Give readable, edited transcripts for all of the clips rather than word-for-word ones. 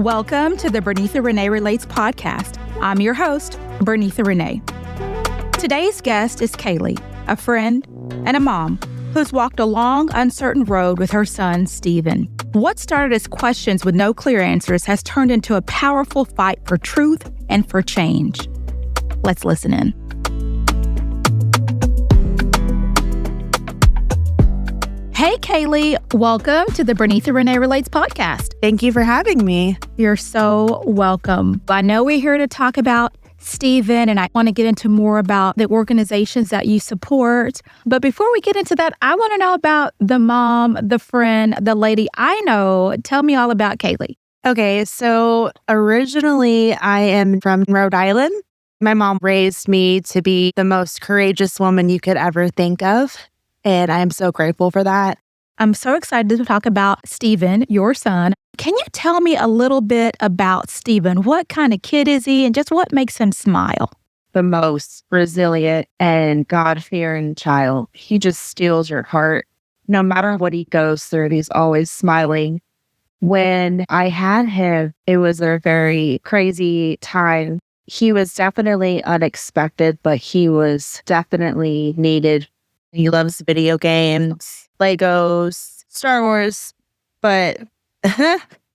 Welcome to the Bernitha Rena Relates Podcast. I'm your host, Bernitha Rena. Today's guest is Kayleigh, a friend and a mom who's walked a long, uncertain road with her son, Stephen. What started as questions with no clear answers has turned into a powerful fight for truth and for change. Let's listen in. Hey, Kayleigh, welcome to the Bernitha Rena Relates Podcast. Thank you for having me. You're so welcome. I know we're here to talk about Stephen, and I want to get into more about the organizations that you support. But before we get into that, I want to know about the mom, the friend, the lady I know. Tell me all about Kayleigh. Okay, so originally I am from Rhode Island. My mom raised me to be the most courageous woman you could ever think of. And I'm so grateful for that. I'm so excited to talk about Stephen, your son. Can you tell me a little bit about Stephen? What kind of kid is he and just what makes him smile? The most resilient and God-fearing child. He just steals your heart. No matter what he goes through, he's always smiling. When I had him, it was a very crazy time. He was definitely unexpected, but he was definitely needed. He loves video games, Legos, Star Wars, but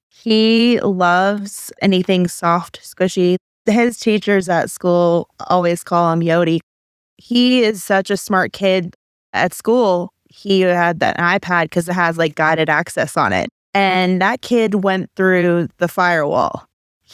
he loves anything soft, squishy. His teachers at school always call him Yodi. He is such a smart kid. At school, he had that iPad because it has guided access on it. And that kid went through the firewall.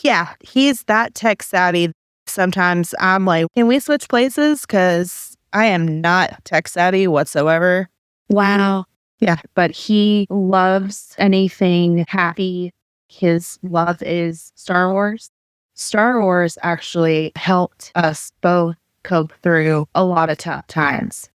Yeah, he's that tech savvy. Sometimes I'm like, can we switch places? Because I am not tech savvy whatsoever. Wow. Yeah, but he loves anything happy. His love is Star Wars. Star Wars actually helped us both cope through a lot of tough times.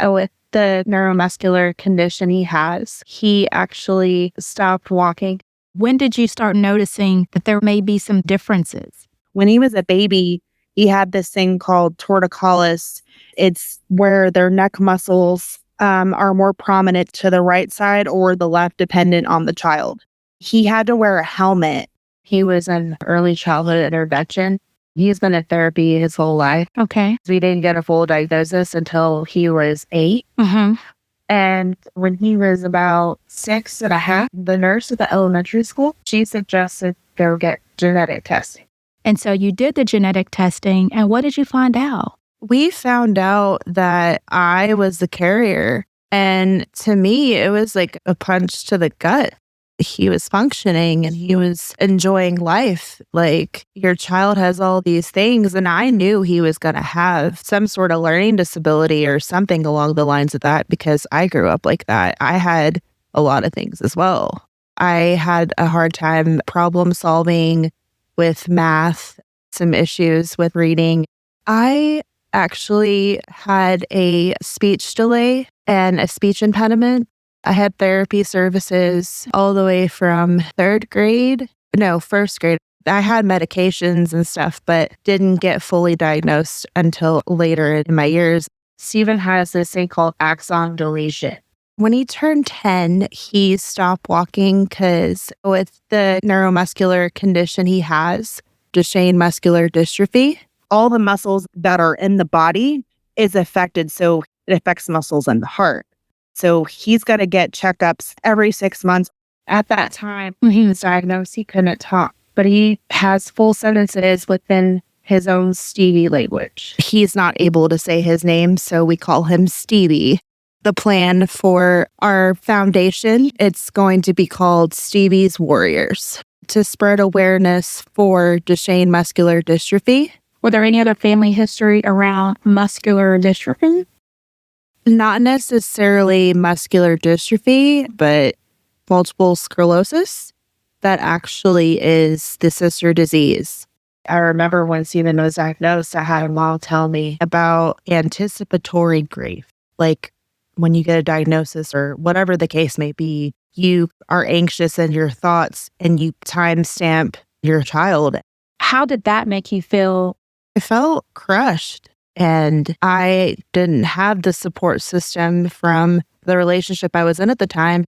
With the neuromuscular condition he has, he actually stopped walking. When did you start noticing that there may be some differences? When he was a baby, he had this thing called torticollis. It's where their neck muscles are more prominent to the right side or the left, dependent on the child. He had to wear a helmet. He was an early childhood intervention. He's been in therapy his whole life. Okay. We didn't get a full diagnosis until he was 8. Mm-hmm. And when he was about 6.5, the nurse at the elementary school, she suggested go get genetic testing. And so you did the genetic testing, and what did you find out? We found out that I was the carrier. And to me, it was like a punch to the gut. He was functioning and he was enjoying life. Like, your child has all these things. And I knew he was going to have some sort of learning disability or something along the lines of that because I grew up like that. I had a lot of things as well. I had a hard time problem solving with math, some issues with reading. I actually had a speech delay and a speech impediment. I had therapy services all the way from first grade. I had medications and stuff, but didn't get fully diagnosed until later in my years. Stephen has this thing called axon deletion. When he turned 10, he stopped walking because with the neuromuscular condition he has, Duchenne Muscular Dystrophy, all the muscles that are in the body is affected. So it affects muscles in the heart. So he's got to get checkups every 6 months. At that time, when he was diagnosed, he couldn't talk, but he has full sentences within his own Stevie language. He's not able to say his name, so we call him Stevie. The plan for our foundation, it's going to be called Stevie's Warriors to spread awareness for Duchenne Muscular Dystrophy. Were there any other family history around muscular dystrophy? Not necessarily muscular dystrophy, but multiple sclerosis. That actually is the sister disease. I remember when Stephen was diagnosed, I had a mom tell me about anticipatory grief. Like, when you get a diagnosis or whatever the case may be, you are anxious in your thoughts and you timestamp your child. How did that make you feel? I felt crushed. And I didn't have the support system from the relationship I was in at the time.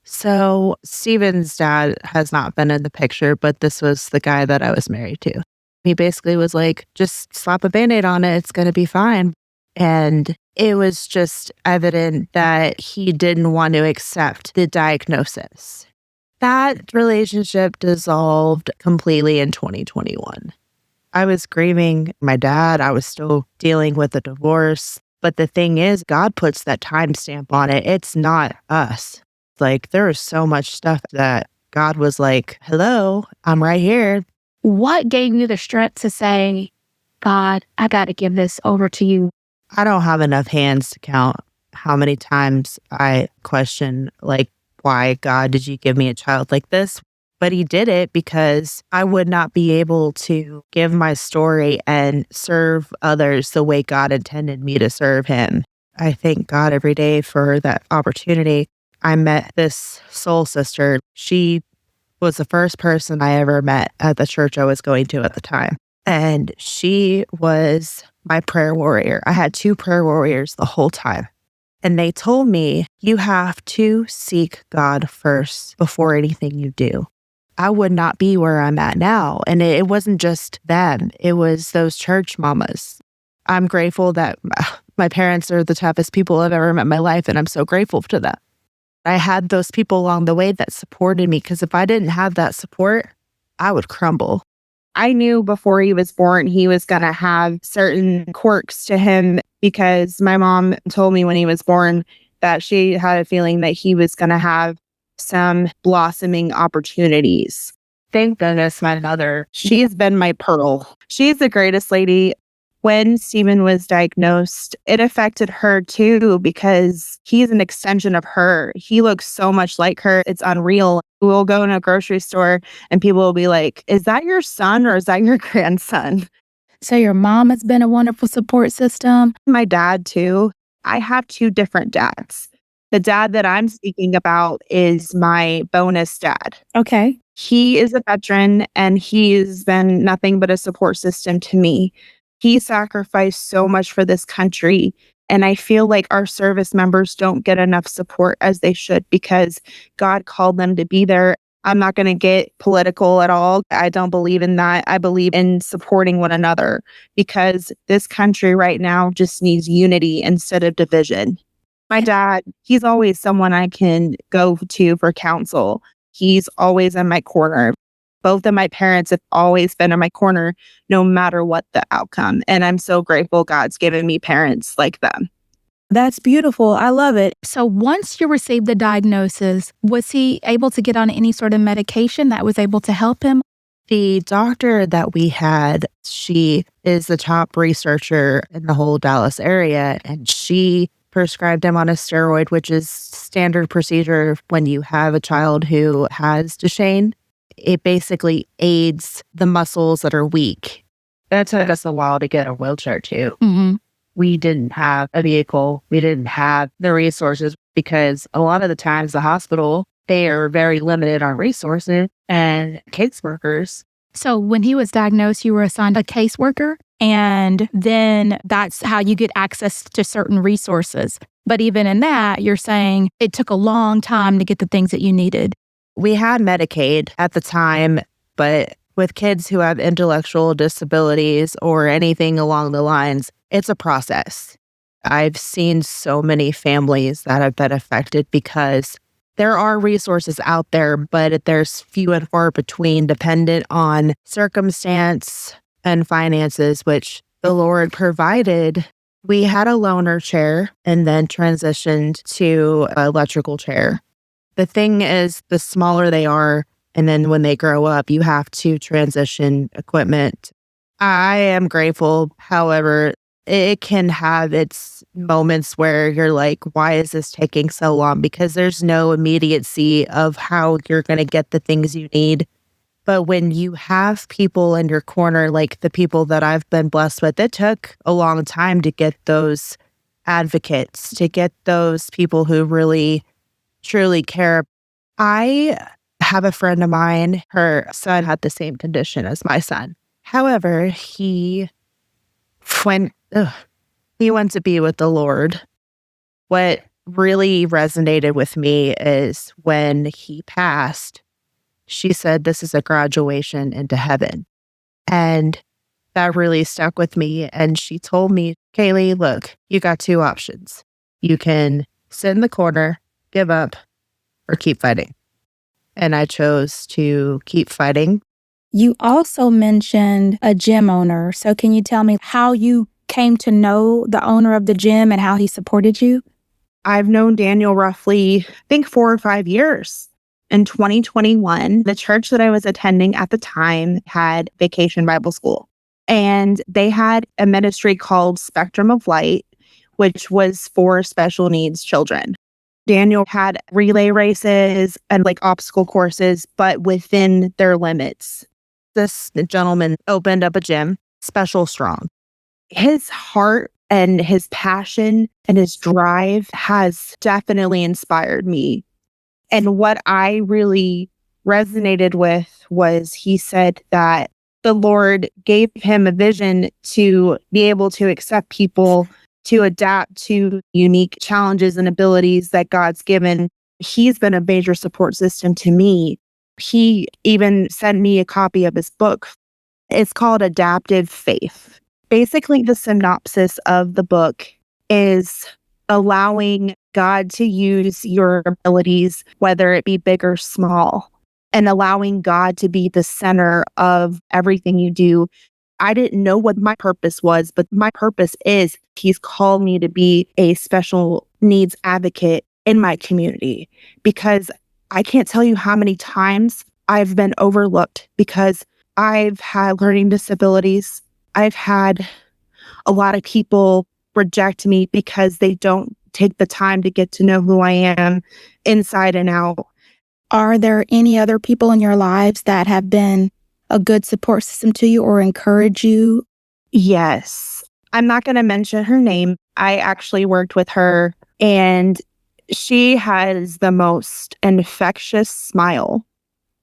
So Steven's dad has not been in the picture, but this was the guy that I was married to. He basically was like, just slap a Band-Aid on it. It's going to be fine. And it was just evident that he didn't want to accept the diagnosis. That relationship dissolved completely in 2021. I was grieving my dad. I was still dealing with a divorce. But the thing is, God puts that timestamp on it. It's not us. Like, there was so much stuff that God was like, hello, I'm right here. What gave you the strength to say, God, I got to give this over to you? I don't have enough hands to count how many times I question, like, why, God, did you give me a child like this? But he did it because I would not be able to give my story and serve others the way God intended me to serve him. I thank God every day for that opportunity. I met this soul sister. She was the first person I ever met at the church I was going to at the time. And she was my prayer warrior. I had 2 prayer warriors the whole time. And they told me, you have to seek God first before anything you do. I would not be where I'm at now. And it wasn't just them. It was those church mamas. I'm grateful that my parents are the toughest people I've ever met in my life. And I'm so grateful to them. I had those people along the way that supported me, because if I didn't have that support, I would crumble. I knew before he was born, he was going to have certain quirks to him, because my mom told me when he was born that she had a feeling that he was going to have some blossoming opportunities. Thank goodness my mother. She's been my pearl. She's the greatest lady. When Stephen was diagnosed, it affected her too, because he's an extension of her. He looks so much like her. It's unreal. We'll go in a grocery store and people will be like, is that your son or is that your grandson? So your mom has been a wonderful support system. My dad too. I have 2 different dads. The dad that I'm speaking about is my bonus dad. Okay. He is a veteran and he's been nothing but a support system to me. He sacrificed so much for this country. And I feel like our service members don't get enough support as they should, because God called them to be there. I'm not going to get political at all. I don't believe in that. I believe in supporting one another, because this country right now just needs unity instead of division. My dad, he's always someone I can go to for counsel. He's always in my corner. Both of my parents have always been in my corner, no matter what the outcome. And I'm so grateful God's given me parents like them. That's beautiful. I love it. So once you received the diagnosis, was he able to get on any sort of medication that was able to help him? The doctor that we had, she is the top researcher in the whole Dallas area, and she prescribed him on a steroid, which is standard procedure when you have a child who has Duchenne. It basically aids the muscles that are weak. That took us a while to get a wheelchair too. Mm-hmm. We didn't have a vehicle. We didn't have the resources, because a lot of the times the hospital, they are very limited on resources and caseworkers. So when he was diagnosed, you were assigned a caseworker, and then that's how you get access to certain resources. But even in that, you're saying it took a long time to get the things that you needed. We had Medicaid at the time, but with kids who have intellectual disabilities or anything along the lines, it's a process. I've seen so many families that have been affected because there are resources out there, but there's few and far between, dependent on circumstance and finances, which the Lord provided. We had a loaner chair and then transitioned to an electrical chair. The thing is, the smaller they are, and then when they grow up, you have to transition equipment. I am grateful. However, it can have its moments where you're like, why is this taking so long? Because there's no immediacy of how you're going to get the things you need. But when you have people in your corner, like the people that I've been blessed with, it took a long time to get those advocates, to get those people who really truly care. I have a friend of mine, her son had the same condition as my son. However, he went to be with the Lord. What really resonated with me is when he passed, she said, "This is a graduation into heaven." And that really stuck with me. And she told me, "Kayleigh, look, you got two options. You can sit in the corner, give up, or keep fighting." And I chose to keep fighting. You also mentioned a gym owner. So can you tell me how you came to know the owner of the gym and how he supported you? I've known Daniel roughly, I think 4 or 5 years. In 2021, the church that I was attending at the time had Vacation Bible School. And they had a ministry called Spectrum of Light, which was for special needs children. Daniel had relay races and like obstacle courses, but within their limits. This gentleman opened up a gym, Special Strong. His heart and his passion and his drive has definitely inspired me. And what I really resonated with was he said that the Lord gave him a vision to be able to accept people, to adapt to unique challenges and abilities that God's given. He's been a major support system to me. He even sent me a copy of his book. It's called Adaptive Faith. Basically, the synopsis of the book is allowing God to use your abilities, whether it be big or small, and allowing God to be the center of everything you do. I didn't know what my purpose was, but my purpose is He's called me to be a special needs advocate in my community, because I can't tell you how many times I've been overlooked because I've had learning disabilities. I've had a lot of people reject me because they don't take the time to get to know who I am inside and out. Are there any other people in your lives that have been a good support system to you or encourage you? Yes. I'm not going to mention her name. I actually worked with her, and she has the most infectious smile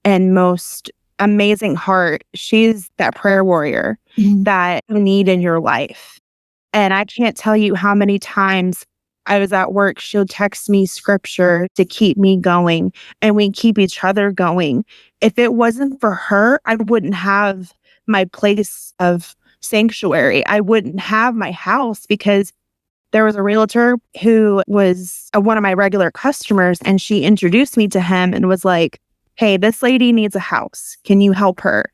and most amazing heart. She's that prayer warrior that you need in your life. And I can't tell you how many times I was at work, she'll text me scripture to keep me going, and we keep each other going. If it wasn't for her, I wouldn't have my place of sanctuary. I wouldn't have my house, because there was a realtor who was one of my regular customers, and she introduced me to him and was like, "Hey, this lady needs a house. Can you help her?"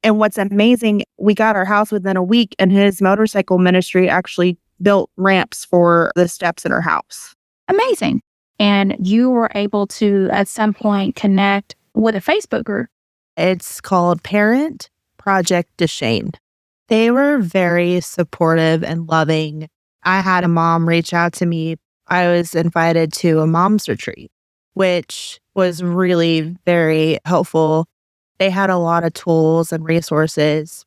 And what's amazing, we got our house within a week, and his motorcycle ministry actually built ramps for the steps in her house. Amazing. And you were able to, at some point, connect with a Facebook group. It's called Parent Project Duchenne. They were very supportive and loving. I had a mom reach out to me. I was invited to a mom's retreat, which was really very helpful. They had a lot of tools and resources.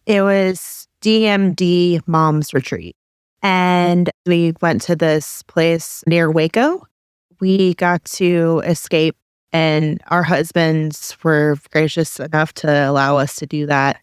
It was DMD Moms Retreat. And we went to this place near Waco. We got to escape, and our husbands were gracious enough to allow us to do that.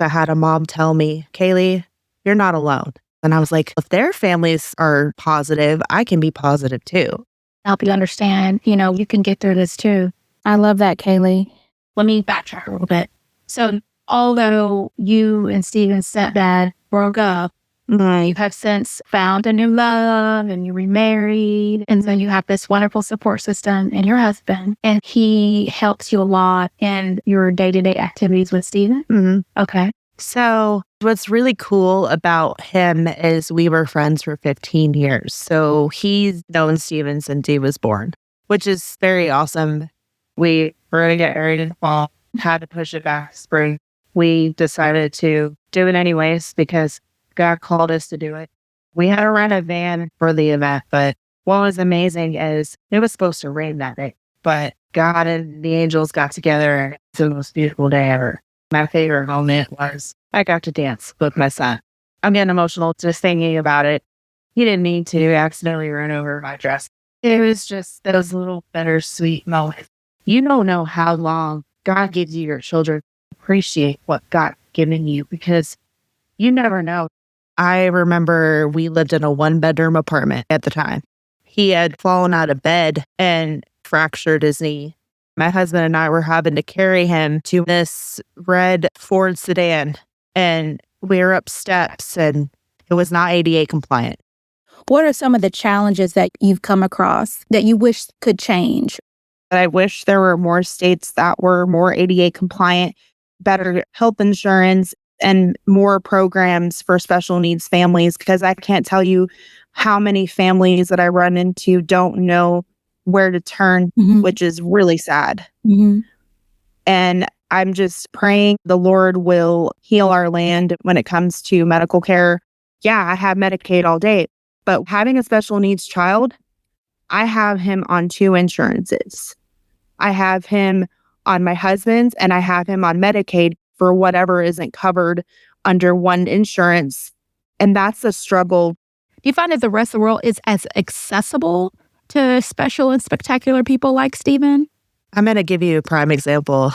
I had a mom tell me, "Kayleigh, you're not alone." And I was like, if their families are positive, I can be positive too. Help you understand, you can get through this too. I love that, Kayleigh. Let me backtrack a little bit. So although you and Steven's stepdad broke up, you have since found a new love and you remarried. And so you have this wonderful support system in your husband. And he helps you a lot in your day-to-day activities with Steven? Mm-hmm. Okay. So what's really cool about him is we were friends for 15 years. So he's known Steven since he was born, which is very awesome. We were going to get married in the fall, had to push it back spring. We decided to do it anyways because God called us to do it. We had to rent a van for the event, but what was amazing is it was supposed to rain that day, but God and the angels got together. It's the most beautiful day ever. My favorite moment was I got to dance with my son. I'm getting emotional just thinking about it. He didn't mean to accidentally run over my dress. It was just those little bittersweet moments. You don't know how long God gives you your children. Appreciate what God's given you because you never know. I remember we lived in a 1-bedroom apartment at the time. He had fallen out of bed and fractured his knee. My husband and I were having to carry him to this red Ford sedan, and we were up steps, and it was not ADA compliant. What are some of the challenges that you've come across that you wish could change? I wish there were more states that were more ADA compliant, better health insurance, and more programs for special needs families, because I can't tell you how many families that I run into don't know where to turn, which is really sad. And I'm just praying the Lord will heal our land when it comes to medical care. Yeah, I have Medicaid all day, but having a special needs child, I have him on 2 insurances. I have him on my husband's and I have him on Medicaid for whatever isn't covered under one insurance. And that's a struggle. Do you find that the rest of the world is as accessible to special and spectacular people like Stephen? I'm going to give you a prime example.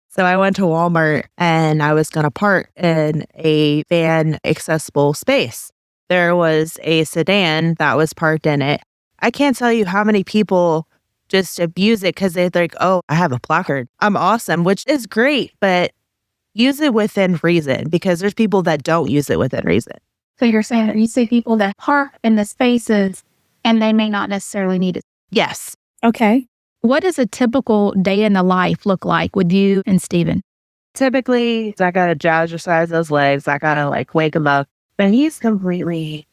So I went to Walmart and I was going to park in a van accessible space. There was a sedan that was parked in it. I can't tell you how many people just abuse it because they're like, oh, I have a placard. I'm awesome, which is great, but use it within reason, because there's people that don't use it within reason. So you're saying that you see people that park in the spaces and they may not necessarily need it. Yes. Okay. What does a typical day in the life look like with you and Stephen? Typically, I got to jazzercise those legs. I got to wake him up. But he's completely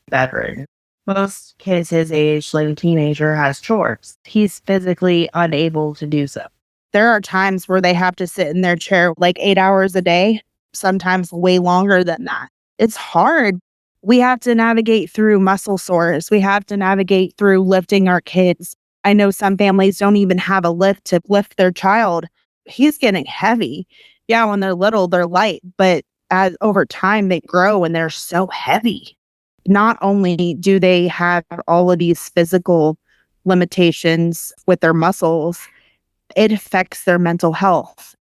bedridden. Most kids his age, like a teenager, has chores. He's physically unable to do so. There are times where they have to sit in their chair 8 hours a day, sometimes way longer than that. It's hard. We have to navigate through muscle sores. We have to navigate through lifting our kids. I know some families don't even have a lift to lift their child. He's getting heavy. Yeah, when they're little, they're light, but as over time they grow and they're so heavy. Not only do they have all of these physical limitations with their muscles, it affects their mental health.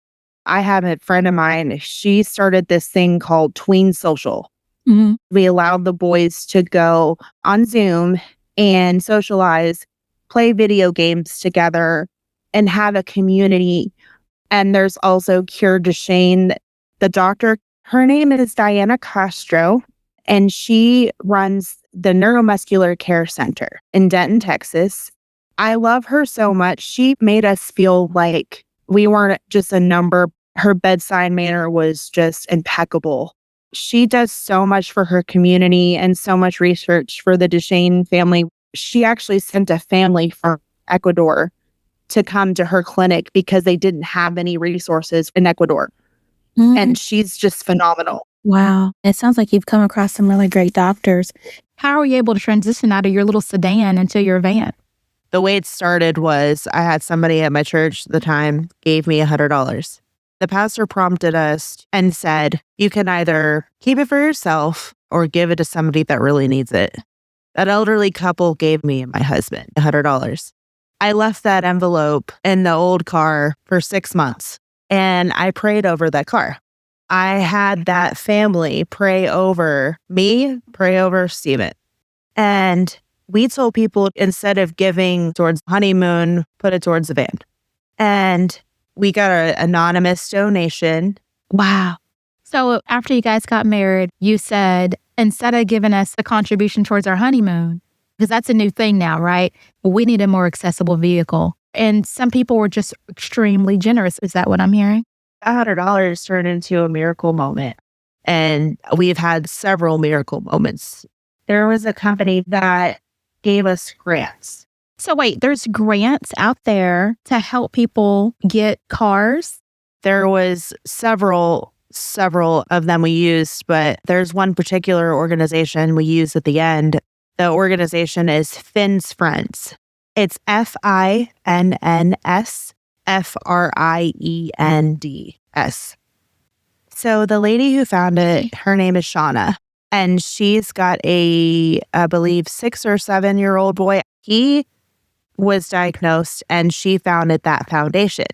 I have a friend of mine, she started this thing called Tween Social. We allowed the boys to go on Zoom and socialize, play video games together, and have a community. And there's also Cure Duchenne, the doctor. Her name is Diana Castro, and she runs the Neuromuscular Care Center in Denton, Texas. I love her so much. She made us feel like we weren't just a number. Her bedside manner was just impeccable. She does so much for her community and so much research for the Duchenne family. She actually sent a family from Ecuador to come to her clinic because they didn't have any resources in Ecuador. And she's just phenomenal. Wow. It sounds like you've come across some really great doctors. How are you able to transition out of your little sedan into your van? The way it started was I had somebody at my church at the time gave me $100. The pastor prompted us and said, you can either keep it for yourself or give it to somebody that really needs it. That elderly couple gave me and my husband $100. I left that envelope in the old car for 6 months, and I prayed over that car. I had that family pray over me, pray over Stephen. And we told people instead of giving towards honeymoon, put it towards the van. And we got an anonymous donation. Wow. So after you guys got married, you said, instead of giving us a contribution towards our honeymoon, because that's a new thing now, right? We need a more accessible vehicle. And some people were just extremely generous. Is that what I'm hearing? $100 turned into a miracle moment. And we've had several miracle moments. There was a company that gave us grants. So wait, there's grants out there to help people get cars? There was several of them we used, but there's one particular organization we used at the end. The organization is Finn's Friends. It's FINNS So the lady who found it, her name is Shauna, and she's got I believe, 6 or 7 year old boy. He was diagnosed and she founded that foundation.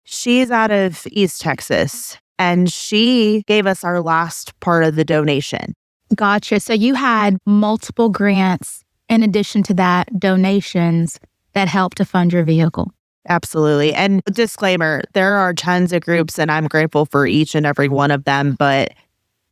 She's out of East Texas and she gave us our last part of the donation. Gotcha. So you had multiple grants in addition to that, donations that help to fund your vehicle. Absolutely. And disclaimer, there are tons of groups and I'm grateful for each and every one of them, but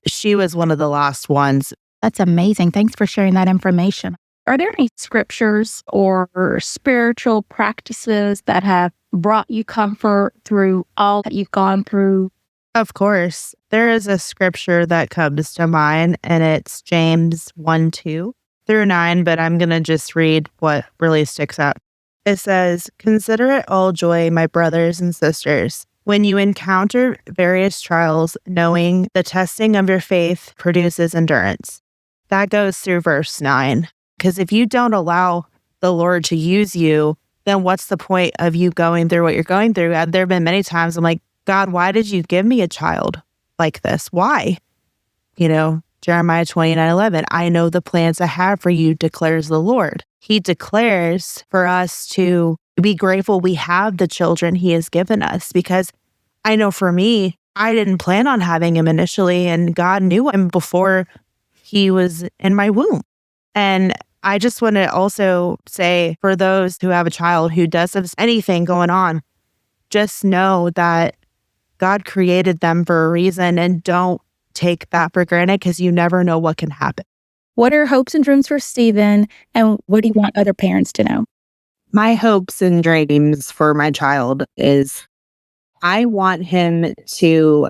she was one of the last ones. That's amazing. Thanks for sharing that information. Are there any scriptures or spiritual practices that have brought you comfort through all that you've gone through? Of course. There is a scripture that comes to mind, and it's James 1:2-9, but I'm going to just read what really sticks out. It says, "Consider it all joy, my brothers and sisters, when you encounter various trials, knowing the testing of your faith produces endurance." That goes through verse 9. Because if you don't allow the Lord to use you, then what's the point of you going through what you're going through? There have been many times I'm like, God, why did you give me a child like this? Why? Jeremiah 29:11, I know the plans I have for you, declares the Lord. He declares for us to be grateful we have the children he has given us, because I know for me, I didn't plan on having him initially, and God knew him before he was in my womb. And I just want to also say, for those who have a child who does have anything going on, just know that God created them for a reason, and don't take that for granted, because you never know what can happen. What are hopes and dreams for Stephen, and what do you want other parents to know? My hopes and dreams for my child is I want him to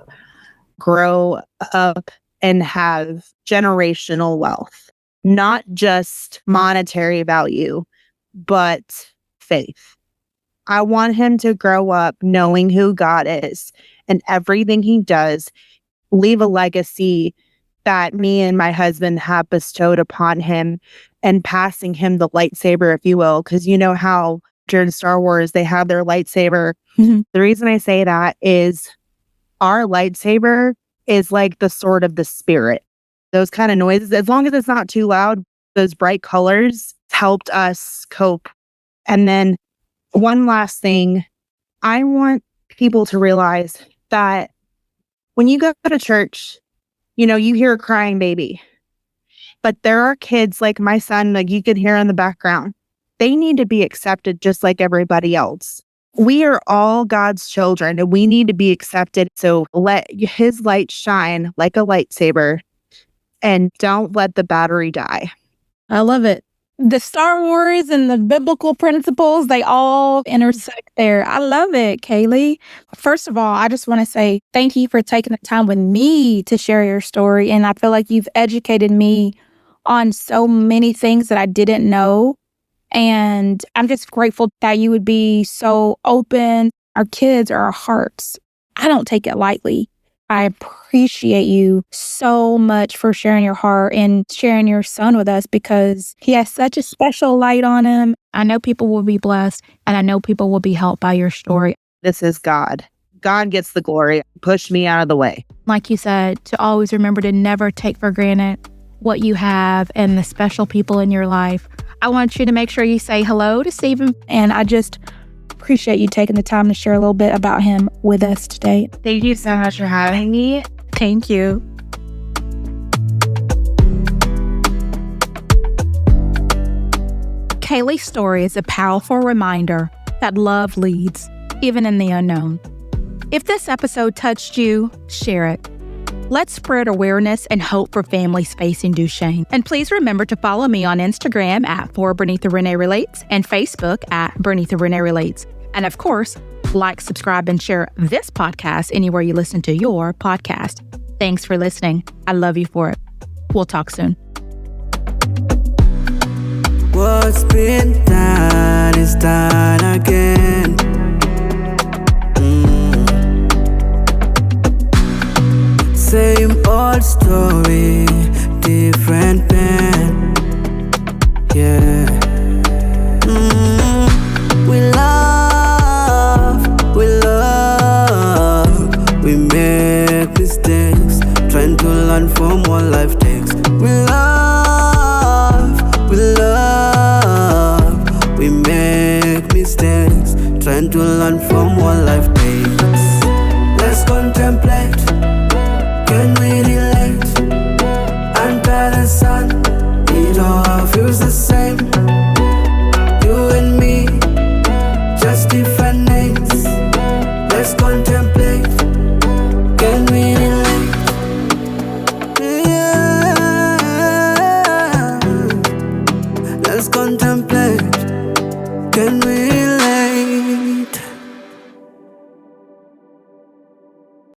grow up and have generational wealth, not just monetary value, but faith. I want him to grow up knowing who God is, and everything he does, leave a legacy that me and my husband have bestowed upon him, and passing him the lightsaber, if you will, because you know how during Star Wars they have their lightsaber. Mm-hmm. The reason I say that is our lightsaber is like the sword of the spirit. Those kind of noises, as long as it's not too loud, those bright colors helped us cope. And then one last thing, I want people to realize that when you go to church, you hear a crying baby, but there are kids like my son, like you can hear in the background. They need to be accepted just like everybody else. We are all God's children, and we need to be accepted. So let his light shine like a lightsaber, and don't let the battery die. I love it. The Star Wars and the biblical principles, they all intersect there. I love it, Kayleigh. First of all, I just want to say thank you for taking the time with me to share your story. And I feel like you've educated me on so many things that I didn't know. And I'm just grateful that you would be so open. Our kids are our hearts. I don't take it lightly. I appreciate you so much for sharing your heart and sharing your son with us, because he has such a special light on him. I know people will be blessed, and I know people will be helped by your story. This is God. God gets the glory. Push me out of the way. Like you said, to always remember to never take for granted what you have and the special people in your life. I want you to make sure you say hello to Stephen, and I just appreciate you taking the time to share a little bit about him with us today. Thank you so much for having me. Thank you. Kayleigh's story is a powerful reminder that love leads, even in the unknown. If this episode touched you, share it. Let's spread awareness and hope for families facing Duchenne. And please remember to follow me on Instagram at Bernitha Rena Relates and Facebook at Bernitha Rena Relates. And of course, like, subscribe, and share this podcast anywhere you listen to your podcast. Thanks for listening. I love you for it. We'll talk soon. What's been done is done again. Same old story, different pen. Yeah. We love, we make mistakes, trying to learn from what life takes. We love, we make mistakes, trying to learn from what life takes. Let's contemplate, can we relate? Let's contemplate. Can we